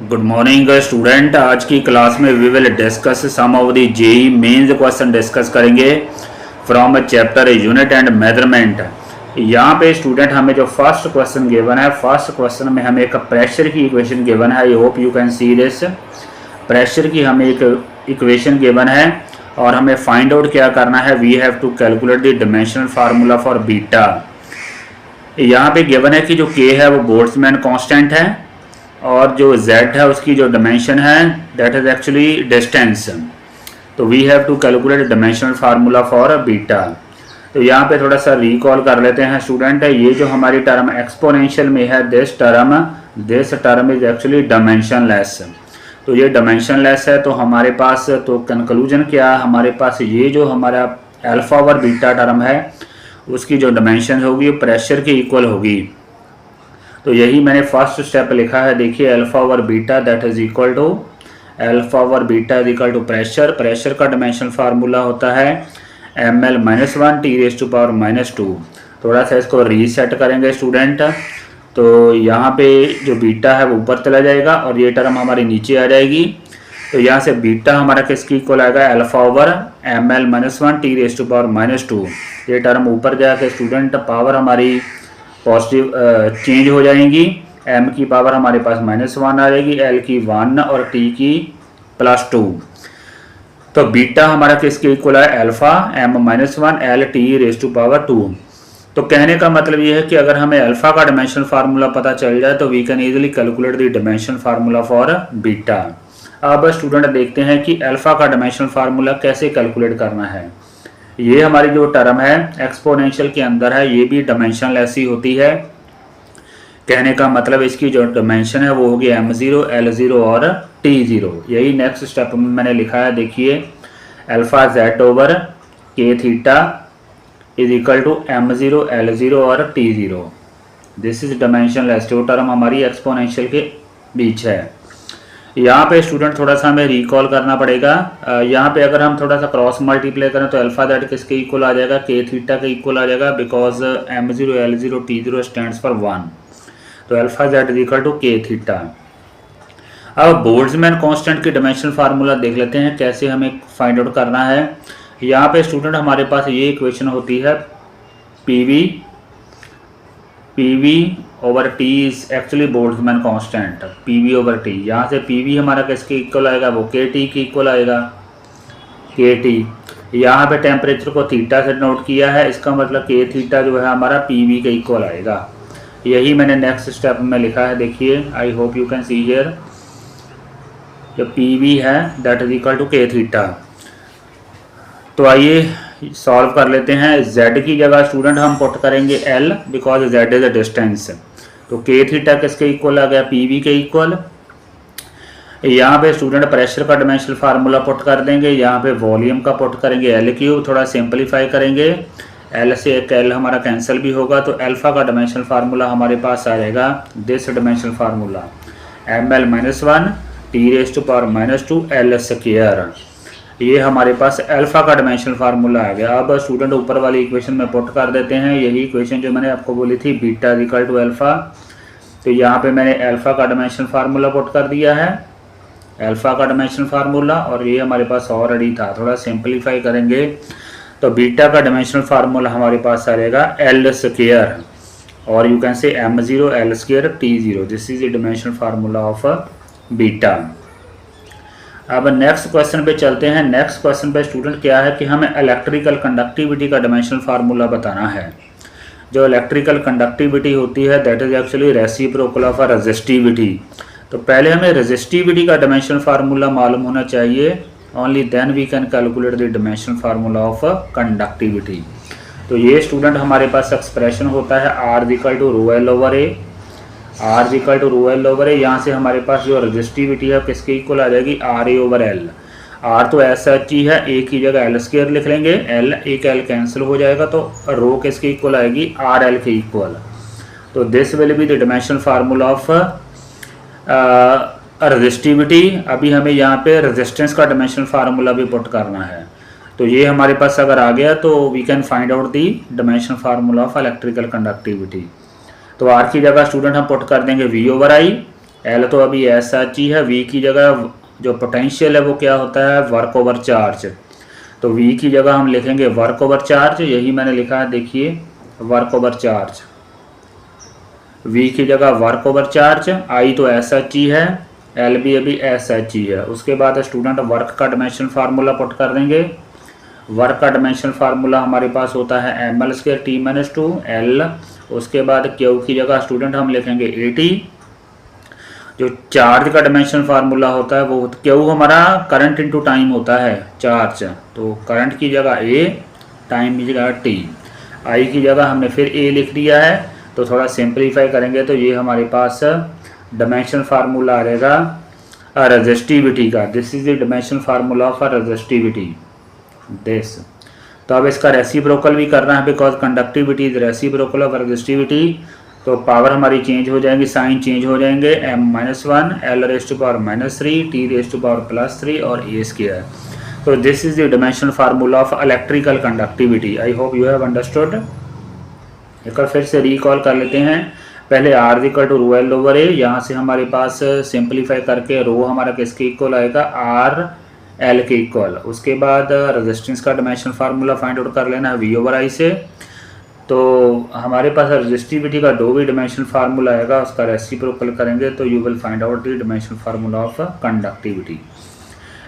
Good morning student. आज की class में we will discuss some of the JEE Mains question discuss करेंगे from chapter unit and measurement. यहाँ पे student हमें जो फर्स्ट क्वेश्चन गिवन है, फर्स्ट क्वेश्चन में हमें एक प्रेशर की इक्वेशन गिवन है। I hope you can see this. Pressure की हमें एक इक्वेशन गिवन है और हमें फाइंड आउट क्या करना है। We have to calculate the dimensional formula for beta. यहाँ पे गिवन है कि जो के है वो बोल्ट्जमैन कांस्टेंट है और जो z है उसकी जो डायमेंशन है दैट इज एक्चुअली डिस्टेंस। तो we have to calculate dimensional formula for beta. तो यहाँ पे थोड़ा सा रिकॉल कर लेते हैं स्टूडेंट। ये जो हमारी टर्म एक्सपोनेंशियल में है, this term is actually dimensionless. तो ये डायमेंशनलेस है तो हमारे पास तो कंक्लूजन क्या है, हमारे पास ये जो हमारा अल्फा ओवर बीटा टर्म है उसकी जो डायमेंशन होगी प्रेशर के इक्वल होगी। तो यही मैंने फर्स्ट स्टेप लिखा है। देखिए alpha over beta that is equal to alpha over beta is equal to pressure. Pressure का डायमेंशन फार्मूला होता है ml-1 T⁻⁻²। थोड़ा सा इसको रीसेट करेंगे स्टूडेंट। तो यहाँ पे जो बीटा है वो ऊपर चला जाएगा और ये टर्म हमारी नीचे आ जाएगी। तो यहाँ से बीटा हमारा किसकी इक्वल आएगा, अल्फा ओवर ml-1 T⁻²। ये टर्म ऊपर जाके स्टूडेंट पावर हमारी पॉजिटिव चेंज हो जाएंगी। m की पावर हमारे पास -1 आ जाएगी, l की 1 और t की +2। तो बीटा हमारा किसके इक्वल है, अल्फा m-1 l T⁻²। तो कहने का मतलब ये है कि अगर हमें अल्फा का डायमेंशन फार्मूला पता चल जाए तो we can easily calculate the dimension formula for beta. अब स्टूडेंट देखते हैं कि अल्फा का डायमेंशन फार्मूला कैसे कैलकुलेट करना है। ये हमारी जो टर्म है एक्सपोनेंशियल के अंदर है, ये भी डायमेंशनलेस ही होती है। कहने का मतलब इसकी जो डायमेंशन है वो होगी m0, l0 और t0। यही नेक्स्ट स्टेप में मैंने लिखा है। देखिए alpha z over k theta is equal to m0, l0 और t0। दिस इज डायमेंशनलेस, जो टर्म हमारी एक्सपोनेंशियल के बीच है। यहाँ पे स्टूडेंट थोड़ा सा हमें रिकॉल करना पड़ेगा। यहाँ पे अगर हम थोड़ा सा क्रॉस मल्टीप्लाई करें तो अल्फा दैट किसके इक्वल आ जाएगा, के थीटा के इक्वल आ जाएगा, because m0, l0, t0 stands for 1। तो alpha that is equal to k theta. अब बोल्ट्जमैन कांस्टेंट की डायमेंशनल फार्मूला देख लेते हैं कैसे हमें फाइंड आउट करना है। यहाँ पे स्टूडेंट हमारे पास ये इक्वेशन होती है P over T is actually Boltzmann constant, P over T. यहाँ से पी हमारा किसके इक्वल आएगा, वो के टी की इक्वल आएगा, के टी। यहाँ पे टेम्परेचर को थीटा से नोट किया है, इसका मतलब के थीटा जो है हमारा पी के इक्वल आएगा। यही मैंने नेक्स्ट स्टेप में लिखा है। देखिए आई hope you can see here, जो पी है that is equal to k theta. तो आइए सॉल्व कर लेते हैं। z की जगह स्टूडेंट हम पुट करेंगे l, because z is a distance. तो के थीटा किसके इक्वल आ गया, पी के इक्वल। यहाँ पे स्टूडेंट प्रेशर का डायमेंशनल फार्मूला पुट कर देंगे, यहाँ पे वॉल्यूम का पुट करेंगे l3। थोड़ा सिंपलीफाई करेंगे, l से एक l हमारा कैंसिल भी होगा। तो अल्फा का डायमेंशनल फार्मूला हमारे पास आ जाएगा this dimensional formula ml-1 T⁻², l²। ये हमारे पास अल्फा का डायमेंशनल फार्मूला आ गया। अब स्टूडेंट ऊपर वाली इक्वेशन में पुट कर देते हैं, यही इक्वेशन जो मैंने आपको बोली थी, beta is equal to alpha. तो यहाँ पे मैंने अल्फा का डायमेंशनल फार्मूला पुट कर दिया है, अल्फा का डायमेंशनल फार्मूला, और ये हमारे पास ऑलरेडी था। थोड़ा सिंपलीफाई करेंगे तो बीटा का डायमेंशनल फार्मूला हमारे पास आ जाएगा l², और you can say m0, l² t0। This is the dimensional formula of beta. अब नेक्स्ट क्वेश्चन पे चलते हैं। नेक्स्ट क्वेश्चन पे स्टूडेंट क्या है कि हमें इलेक्ट्रिकल कंडक्टिविटी का डायमेंशनल फार्मूला बताना है। जो इलेक्ट्रिकल कंडक्टिविटी होती है that is actually reciprocal of resistivity. तो पहले हमें रेजिस्टिविटी का डायमेंशनल फार्मूला मालूम होना चाहिए, only then we can calculate the dimensional formula of conductivity. तो ये स्टूडेंट हमारे पास एक्सप्रेशन होता है R equal to ρl over A, R equal to ρl over A। यहाँ से हमारे पास जो रेजिस्टिविटी है किसके इक्वल आ जाएगी, RA ओवर L। R तो ऐसा ही है, A की जगह l² लिख लेंगे, L एक L कैंसिल हो जाएगा, तो रो किसके इक्वल आएगी, RL के इक्वल। तो this will be the dimensional formula of resistivity. अभी हमें यहाँ पे रेजिस्टेंस का डायमेंशनल फार्मूला भी पुट करना है। तो ये हमारे पास अगर आ गया तो we can find out the dimensional formula of electrical conductivity. तो आर की जगह स्टूडेंट हम पुट कर देंगे V ओवर I, एल तो अभी एस एच ही है, वी की जगह जो पोटेंशियल है वो क्या होता है, वर्क ओवर चार्ज। तो वी की जगह हम लिखेंगे वर्क ओवर चार्ज, यही मैंने लिखा है, देखिए वर्क ओवर चार्ज, वी की जगह वर्क ओवर चार्ज, आई तो एस एच ही है, एल भी अभी एस एच ही है। उसके बाद स्टूडेंट वर्क का डायमेंशन फार्मूला पुट कर देंगे। वर्क का डायमेंशन फार्मूला हमारे पास होता है M L square T minus two L. उसके बाद क्यू की जगह स्टूडेंट हम लिखेंगे ए टी। जो चार्ज का डायमेंशन फार्मूला होता है वो क्यू हमारा करंट इनटू टाइम होता है चार्ज, तो करंट की जगह ए, टाइम की जगह टी। आई की जगह हमने फिर ए लिख दिया है, तो थोड़ा सिंप्लीफाई करेंगे तो ये हमारे पास डायमेंशन फार्मूला आ जाएगा रेजिस्टिविटी का। This is the dimension formula of resistivity this. तो अब इसका रेसिप्रोकल भी करना है, because conductivity is reciprocal of resistivity. तो पावर हमारी चेंज हो जाएंगी, साइन चेंज हो जाएंगे, m minus one, L raise to power minus three, T raise to power plus three और ए स्क्वायर। तो this is the dimension formula of electrical conductivity. I hope you have understood. एक बार फिर से recall कर लेते हैं। पहले R equal to rho L over A, यहाँ से हमारे पास सिंप्लीफाई करके रो हमारा किसके इक्वल आएगा, आर एल के इक्वल। उसके बाद रेजिस्टेंस का डायमेंशन फार्मूला फाइंड आउट कर लेना है वी ओवर आई से। तो हमारे पास रेजिस्टिविटी का दो भी डायमेंशन फार्मूला आएगा, उसका रेसिप्रोकल करेंगे तो you will find out the dimension formula of conductivity.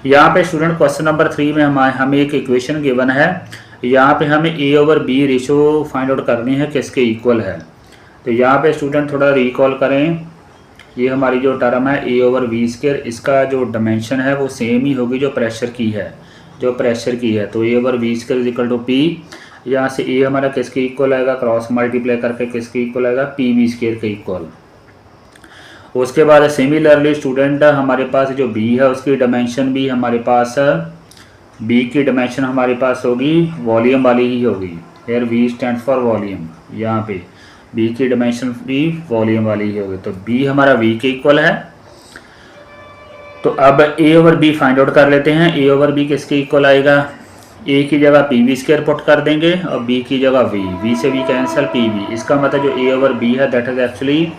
यहाँ पे स्टूडेंट क्वेश्चन नंबर 3 में हमें एक इक्वेशन गिवन है। यहाँ पे हमें A over B ratio find out करनी है किसके इक्वल है। तो यहाँ पे स्टूडेंट थोड़ा रिकॉल करें, ये हमारी जो टर्म है ए ओवर वी स्क्वायर, इसका जो डायमेंशन है वो सेम ही होगी जो प्रेशर की है, तो A over V square is equal to P. यहाँ से ए हमारा किसके इक्वल आएगा, क्रॉस मल्टीप्लाई करके किसके इक्वल आएगा, पी वी स्क्वायर के इक्वल। उसके बाद सिमिलरली स्टूडेंट हमारे पास जो बी है उसकी डायमेंशन भी हमारे पास, बी की डायमेंशन हमारे पास होगी वॉल्यूम वाली ही होगी। Here we stand for volume, यहाँ पे बी की डायमेंशन भी वॉल्यूम वाली ही होगी। तो बी हमारा वी के इक्वल है। तो अब ए ओवर बी फाइंड आउट कर लेते हैं। ए ओवर बी किसके इक्वल आएगा, ए की जगह पी वी स्क्वायर पुट कर देंगे और बी की जगह वी से वी कैंसिल पी वी। इसका मतलब जो ए ओवर बी है that is actually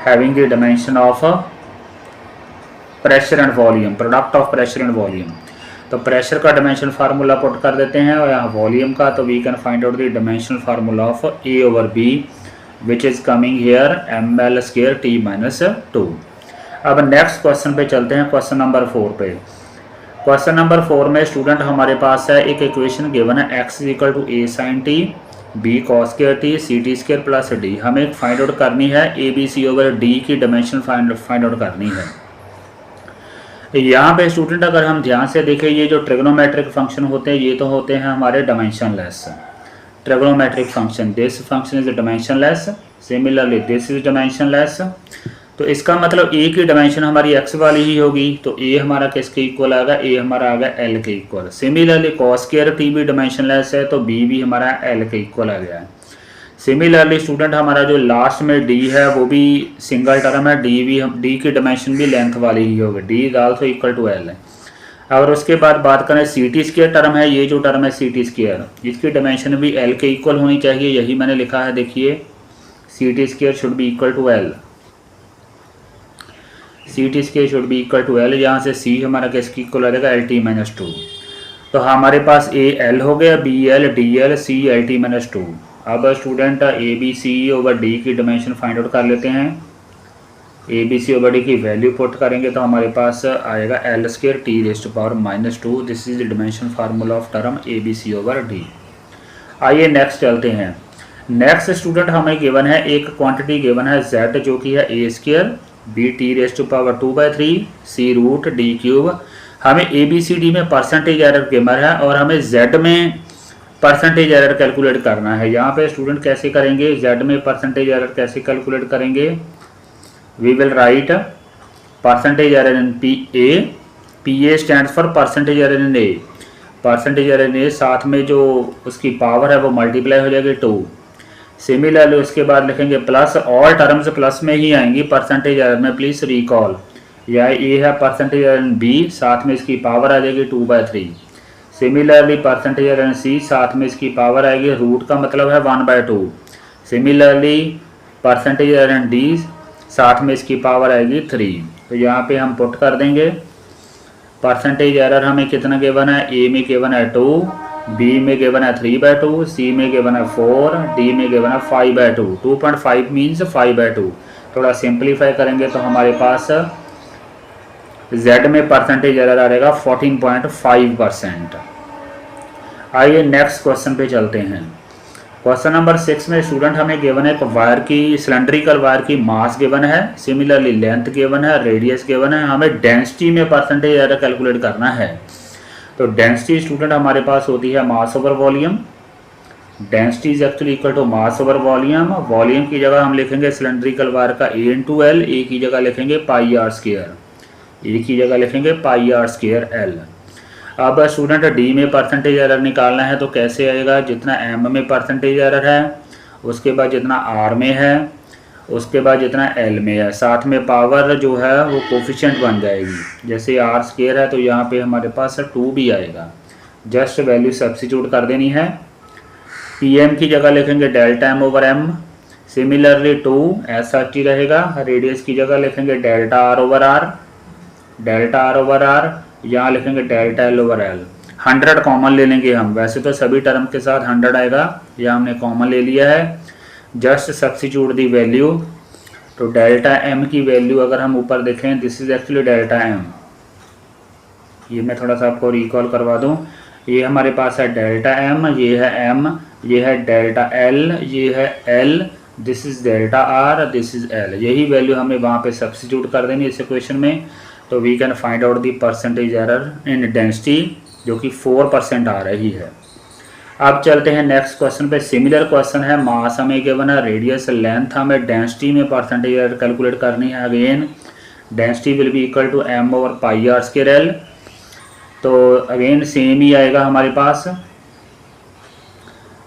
having the dimension of pressure and volume, product of pressure and volume. तो प्रेशर का डायमेंशन फार्मूला पुट कर देते हैं और यहाँ वॉल्यूम का, तो we can find out the dimension formula of A over B which is coming here M L square T minus two. अब नेक्स्ट क्वेश्चन पे चलते हैं, क्वेश्चन नंबर 4 पे। क्वेश्चन नंबर 4 में स्टूडेंट हमारे पास है एक इक्वेशन गिवन है x is equal to A sine T, B cos square T, C T square plus D. हमें फाइंड आउट करनी है A B C over D की डायमेंशन फाइंड आउट करनी है। यहाँ पे स्टूडेंट अगर हम ध्यान से देखें, ये जो ट्रिग्नोमेट्रिक फंक्शन होते हैं ये तो होते हैं हमारे dimensionless. Trigonometric function, this function is dimensionless, similarly this is dimensionless. तो इसका मतलब ए की डायमेंशन हमारी एक्स वाली ही होगी, तो ए हमारा किसके इक्वल आएगा, ए हमारा आ गया एल के equal. Similarly cos square T भी डायमेंशनलेस है, तो बी भी हमारा एल के इक्वल आ गया है। सिमिलरली स्टूडेंट हमारा जो लास्ट में डी है वो भी सिंगल टर्म है, डी की डायमेंशन भी लेंथ वाली ही होगी, D is also equal to L है। और उसके बाद बात करें सी टी स्क्वायर टर्म है, ये जो टर्म है सी टी स्क्वायर, इसकी डायमेंशन भी एल के इक्वल होनी चाहिए, यही मैंने लिखा है, देखिए C T square should be equal to L, C T square should be equal to L. यहाँ से सी हमारा किसकी इक्वल आ जाएगा, एल टी माइनस टू। तो हमारे पास ए एल हो गया, B L D L C L T minus two. अब student A B C over D की डायमेंशन फाइंड आउट कर लेते हैं। A B C over D की वैल्यू पुट करेंगे तो हमारे पास आएगा L square T raise to power minus two. This is the dimension formula of term A B C over D. आइए नेक्स्ट चलते हैं। नेक्स्ट स्टूडेंट हमें गिवन है एक क्वांटिटी गिवन है z जो कि है A square B T raise to power 2/3 C root D cube. हमें ए बी सी डी में परसेंटेज एरर गिवन है और हमें z में परसेंटेज एरर कैलकुलेट करना है। यहाँ पे स्टूडेंट कैसे करेंगे, z में परसेंटेज एरर कैसे कैलकुलेट करेंगे, we will write percentage error in P A stands for percentage error in A. Percentage error in A साथ में जो उसकी पावर है वो मल्टीप्लाई हो जाएगी 2। सिमिलरली उसके बाद लिखेंगे प्लस, ऑल टर्म्स प्लस में ही आएंगी परसेंटेज एरर में, प्लीज रिकॉल। या ए है परसेंटेज एरर इन बी, साथ में इसकी पावर आ जाएगी 2/3। सिमिलरली परसेंटेज एरर इन सी, साथ में इसकी पावर आएगी, रूट का मतलब है 1/2। सिमिलरली परसेंटेज एरर इन डी, साथ में इसकी पावर आएगी 3। तो यहाँ पे हम पुट कर देंगे। परसेंटेज एरर हमें कितना गिवन है, ए में गिवन है 2, बी में गिवन है 3/2, सी में गिवन है 4, डी में गिवन है 5/2। 2.5 मीन्स 5/2। थोड़ा सिंप्लीफाई करेंगे तो हमारे पास Z में परसेंटेज एरर आ रहेगा 14.5%। आइए नेक्स्ट क्वेश्चन पे चलते हैं। क्वेश्चन नंबर 6 में स्टूडेंट हमें गिवन है एक वायर की, सिलेंड्रिकल वायर की मास गिवन है, सिमिलरली लेंथ गिवन है, रेडियस गिवन है, हमें डेंसिटी में परसेंटेज एरर कैलकुलेट करना है। तो डेंसिटी स्टूडेंट हमारे पास होती है mass over volume. Density is actually equal to mass over volume. Volume की जगह हम लिखेंगे सिलेंड्रिकल वायर का A/L, ए की जगह लिखेंगे πr², ए की जगह लिखेंगे πr²L। अब स्टूडेंट डी में परसेंटेज एरर निकालना है तो कैसे आएगा, जितना एम में परसेंटेज एरर है, उसके बाद जितना आर में है, उसके बाद जितना एल में है, साथ में पावर जो है वो कोफिशिएंट बन जाएगी। जैसे r² है तो यहाँ पे हमारे पास 2 भी आएगा। जस्ट वैल्यू सब्स्टिट्यूट कर देनी है। pm की जगह लिखेंगे डेल्टा m/m, सिमिलरली 2 ऐसा टी रहेगा। रेडियस की जगह लिखेंगे डेल्टा r/r, डेल्टा r/r, यहाँ लिखेंगे डेल्टा L/L। 100 कॉमन ले लेंगे हम, वैसे तो सभी टर्म के साथ 100 आएगा, यह हमने कॉमन ले लिया है। जस्ट सब्स्टिट्यूट दी वैल्यू। तो डेल्टा m की वैल्यू अगर हम ऊपर देखें, this is actually delta m। ये मैं थोड़ा सा आपको रिकॉल करवा दूं। ये हमारे पास है डेल्टा m, ये है m, ये है डेल्टा l, ये है l, this is delta r, this is l। यही वैल्यू हमें वहाँ पे सब्स्टिट्यूट कर देनी इस इक्वेशन में। तो we can find out the percentage error in density, जो कि 4% आ रही है। अब चलते हैं नेक्स्ट क्वेश्चन पे। सिमिलर क्वेश्चन है, मास हमें गिवन है, रेडियस, लेंथ, हमें डेंसिटी में परसेंटेज एरर कैलकुलेट करनी है। Again density will be equal to m/πr²L। तो अगेन सेम ही आएगा हमारे पास,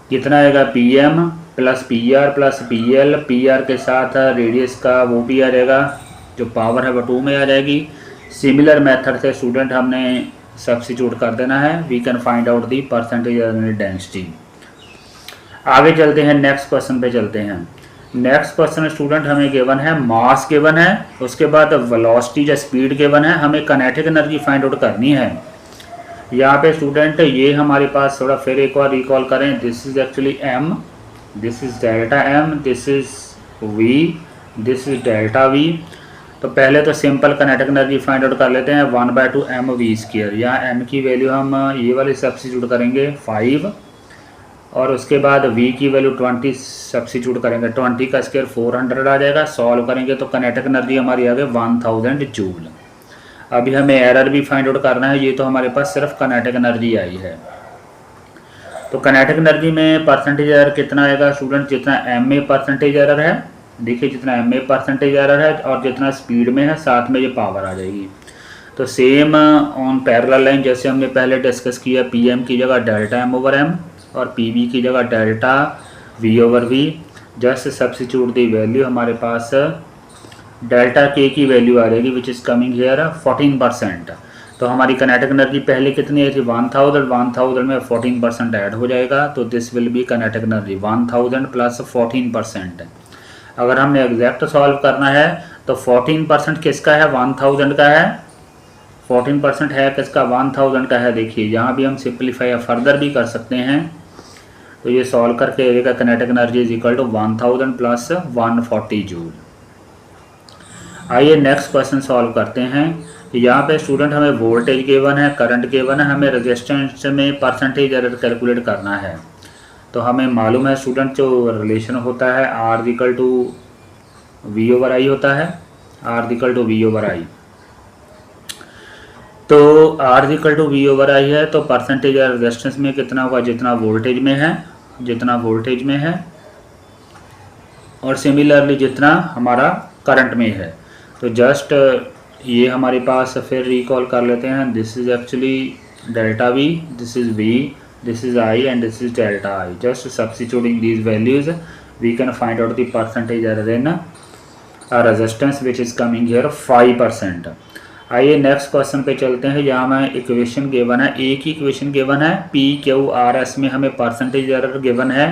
कितना आएगा pm plus pr plus pl, pr के साथ रेडियस का वो भी आ जाएगा, जो पावर है वो 2 में आ जाएगी। सिमिलर मेथड से स्टूडेंट हमने सब्स्टिट्यूट कर देना है। We can find out the percentage error density. आगे चलते हैं, नेक्स्ट क्वेश्चन पे चलते हैं। नेक्स्ट क्वेश्चन स्टूडेंट हमें गिवन है, मास गिवन है, उसके बाद वेलोसिटी या स्पीड गिवन है, हमें काइनेटिक एनर्जी फाइंड आउट करनी है। यहाँ पे स्टूडेंट ये हमारे पास थोड़ा फिर एक बार रिकॉल करें, this is actually m, this is delta m, this is v, this is delta v। तो पहले तो simple kinetic energy find out कर लेते हैं, 1/2 mv²। यहाँ m की वैल्यू हम ये वाली सब्स्टिट्यूट करेंगे 5, और उसके बाद v की वैल्यू 20 सब्स्टिट्यूट करेंगे। 20 का स्क्वायर 400 आ जाएगा। सॉल्व करेंगे तो काइनेटिक एनर्जी हमारी आ गई 1000 जूल। अभी हमें एरर भी फाइंड आउट करना है, ये तो हमारे पास सिर्फ काइनेटिक एनर्जी आई है। तो काइनेटिक एनर्जी में परसेंटेज एरर कितना आएगा स्टूडेंट, जितना m में परसेंटेज एरर है, देखिए जितना m में परसेंटेज एरर है और जितना स्पीड में है, साथ में ये पावर आ जाएगी। तो सेम ऑन पैरेलल लाइन जैसे हमने पहले डिस्कस किया, pm की जगह डेल्टा m/m और pv की जगह डेल्टा v/v। जस्ट सब्स्टिट्यूट दी वैल्यू, हमारे पास डेल्टा k की वैल्यू आ जाएगी विच इज़ कमिंग हियर 14%। तो हमारी काइनेटिक एनर्जी पहले कितनी आई थी 1000 में 14% ऐड हो जाएगा। तो this will be kinetic energy 1000 plus 14%। अगर हमने एग्जैक्ट सॉल्व करना है तो 14% किसका है, 1000 का है। 14% है किसका, 1000 का है। देखिए यहाँ भी हम सिंप्लीफाई फर्दर भी कर सकते हैं। तो ये सॉल्व करके आएगा kinetic energy is equal to 1000 plus 140 joule. आइए नेक्स्ट क्वेश्चन सॉल्व करते हैं। यहाँ पे स्टूडेंट हमें वोल्टेज गिवन है, करंट गिवन है, हमें रेजिस्टेंस में परसेंटेज एरर कैलकुलेट करना है। तो हमें मालूम है स्टूडेंट जो रिलेशन होता है R इक्वल टू V/I होता है, R इक्वल टू V/I। तो R इक्वल टू V/I है तो परसेंटेज एरर रेजिस्टेंस में कितना होगा, जितना वोल्टेज में है, जितना वोल्टेज में है, और सिमिलरली जितना हमारा करंट में है। तो जस्ट ये हमारे पास फिर रिकॉल कर लेते हैं, this is actually delta V, this is V, this is I and this is delta I. Just substituting these values we can find out the percentage error in a resistance which is coming here 5%. आइए next question पे चलते हैं। यहाँ में equation given है, एक ही equation given है, PQRS में हमें परसेंटेज एरर गिवन है।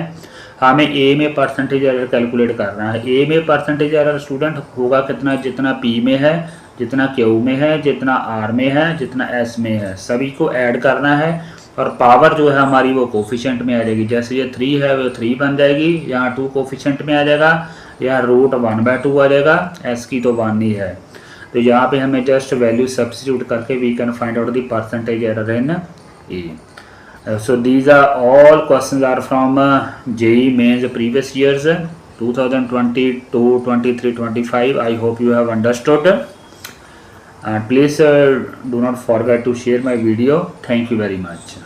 हमें ए में परसेंटेज एरर कैलकुलेट करना है। ए में परसेंटेज एरर स्टूडेंट होगा कितना, जितना पी में है, जितना क्यू में है, जितना आर में है, जितना एस में है, सभी को ऐड करना है। और पावर जो है हमारी वो कोफिशिएंट में आ जाएगी। जैसे ये 3 है वो 3 बन जाएगी, यहाँ 2 कोफिशिएंट में आ जाएगा, यहाँ रूट 1/2 आ जाएगा, एस की तो 1 ही है। तो यहाँ पे हमें जस्ट वैल्यू सब्स्टिट्यूट करके we can find out the percentage error in a. So these are all questions are from JEE Mains previous years 2022, 23, 25. I hope you have understood. And please do not forget to share my video. Thank you very much.